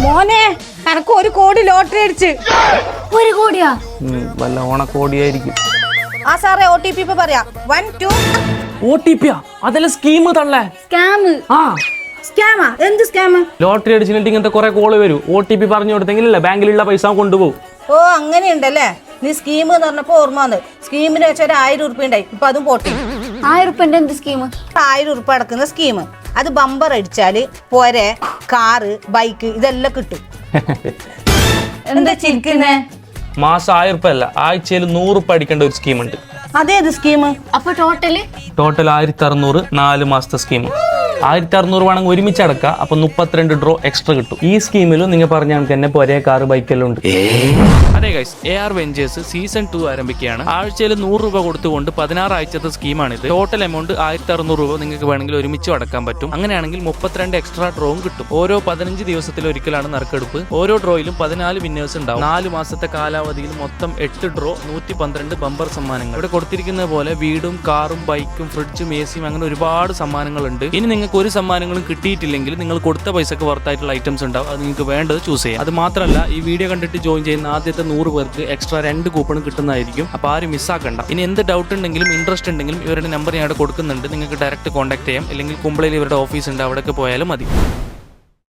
മോനെ എനക്ക് 1 കോടി ലോട്ടറി അടിച്ച്. 1 കോടിയാ? വല്ല ഓണക്കോടിയായിരിക്കും. ആ സാറേ OTP ഇപ്പൊ പറയാ. 1 2. OTP അതല്ല സ്കീം തള്ളേ. സ്കാം. സ്കാമാ? എന്ത് സ്കാം? ലോട്ടറി അടിച്ചിട്ട് ഇങ്ങനത്തെ കുറെ കോള് വരും. OTP പറഞ്ഞു കൊടുത്തെങ്കിലല്ല ബാങ്കിലുള്ള പൈസ കൊണ്ടുപോകും. ഓ അങ്ങനെയുണ്ടല്ലേ. നീ സ്കീം എന്ന് പറഞ്ഞപ്പോ ഓർമ്മ വന്ന്. സ്കീമിന് വെച്ച 1000 ഉറുപ്പ്യ ഉണ്ടായി. ഇപ്പൊ അതും പോട്ടി. 1000 ഉറുപ്പ്യന്റെ എന്ത് സ്കീം? 1000 ഉറുപ്പ്യ അടക്കുന്ന സ്കീം. അത് ബമ്പർ അടിച്ചാല് പോരെ കാറ് ബൈക്ക് ഇതെല്ലാം കിട്ടും. എന്താ ചിരിക്കുന്നേ? മാസം 1000 ഉറുപ്പ്യ അല്ല, ആഴ്ചയിൽ 100 ഉറുപ്പ്യ അടിക്കേണ്ട ഒരു സ്കീം ഉണ്ട്. അതേത് സ്കീം? അപ്പൊ ടോട്ടൽ 1600 4 മാസത്തെ സ്കീം. 1600 വേണമെങ്കിൽ ഒരുമിച്ച് അടക്കാം. അപ്പൊ 32 ഡ്രോ എക്സ്ട്രാ കിട്ടും. ഈ സ്കീമിലും നിങ്ങൾ പറഞ്ഞ കണക്ക് തന്നെ ഒരേ കാറ് ബൈക്കെല്ലാം ഉണ്ട്. അതെ ഗൈസ്, AR വെഞ്ചേഴ്സ് സീസൺ 2 ആരംഭിക്കുകയാണ്. ആഴ്ചയിൽ 100 രൂപ കൊടുത്തുകൊണ്ട് 16 ആഴ്ചത്തെ സ്കീമാണിത്. ടോട്ടൽ എമൗണ്ട് 1600 രൂപ നിങ്ങൾക്ക് വേണമെങ്കിൽ ഒരുമിച്ച് അടക്കാൻ പറ്റും. അങ്ങനെയാണെങ്കിൽ 32 എക്സ്ട്രാ ഡ്രോവും കിട്ടും. ഓരോ 15 ദിവസത്തിലൊരിക്കലാണ് നറുക്കെടുപ്പ്. ഓരോ ഡ്രോയിലും 14 വിന്നേഴ്സ് ഉണ്ടാവും. 4 മാസത്തെ കാലാവധിയിൽ മൊത്തം 8 ഡ്രോ, 112 ബമ്പർ സമ്മാനങ്ങൾ. ഇവിടെ കൊടുത്തിരിക്കുന്നത് പോലെ വീടും കാറും ബൈക്കും ഫ്രിഡ്ജും AC അങ്ങനെ ഒരുപാട് സമ്മാനങ്ങളുണ്ട്. ഇനി നിങ്ങൾക്ക് ഒരു സമ്മാനങ്ങളും കിട്ടിയിട്ടില്ലെങ്കിൽ നിങ്ങൾ കൊടുത്ത പൈസക്ക് വർത്തായിട്ടുള്ള ഐറ്റംസ് ഉണ്ടാവും. അത് നിങ്ങൾക്ക് വേണ്ടത് ചൂസ് ചെയ്യാം. അത് മാത്രമല്ല, ഈ വീഡിയോ കണ്ടിട്ട് ജോയിൻ ചെയ്യുന്ന ആദ്യത്തെ 100 പേർക്ക് എക്സ്ട്രാ 2 കൂപ്പൺ കിട്ടുന്നതായിരിക്കും. അപ്പോൾ ആരും മിസ്സാക്കണ്ട. ഇനി എന്ത് ഡൗട്ട് ഉണ്ടെങ്കിലും ഇൻട്രസ്റ്റ് ഉണ്ടെങ്കിലും ഇവരുടെ നമ്പർ ഞാൻ അവിടെ കൊടുക്കുന്നുണ്ട്. നിങ്ങൾക്ക് ഡയറക്റ്റ് കോൺടാക്ട് ചെയ്യാം. അല്ലെങ്കിൽ കുമ്പളയിൽ ഇവരുടെ ഓഫീസ് ഉണ്ട്, അവിടേക്ക് പോയാലും മതി.